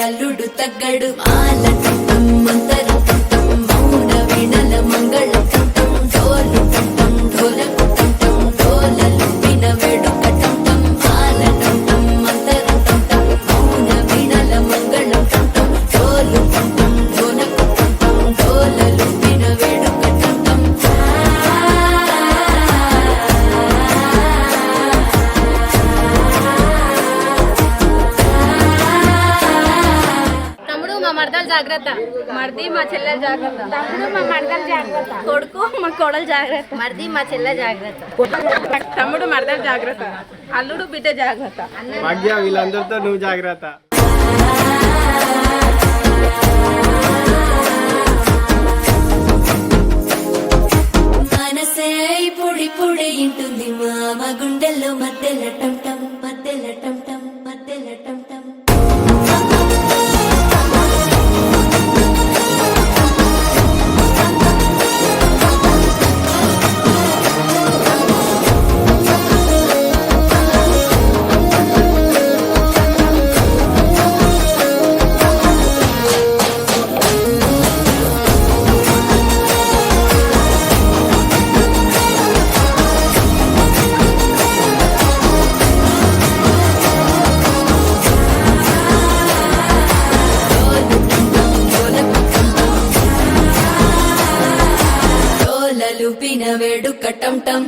అల్లుడు తగ్గడు ఆలటం మంతర కంఠం మౌన వీణల మంగళ కంఠం డోలు కంఠం ఢోలకు కంఠం డోలలు విన వేడుక కంఠం ఆలటం మంతర కంఠం మౌన వీణల మంగళ కంఠం డోలు కంఠం ఢోలకు కంఠం డోలలు విన వేడుక కంఠం. మా మర్దలు జాగ్రత్త, మర్ది మా చెల్లెలు జాగ్రత్త, తమ్ముడు మా మరదలు జాగ్రత్త, కొడుకు మా కోడలు జాగ్రత్త, మర్ది మా చెల్లె జాగ్రత్త, తమ్ముడు మరదలు జాగ్రత్త, అల్లుడు బిడ్డ జాగ్రత్త, భాగ్య వీళ్ళందరితో నువ్వు జాగ్రత్త. మనసే పొడి పొడి ఇంటుంది మామ గుండెల్లో మధ్యల టంటం మధ్యల టంటం మధ్యల టంటం. వేడుక టం టం.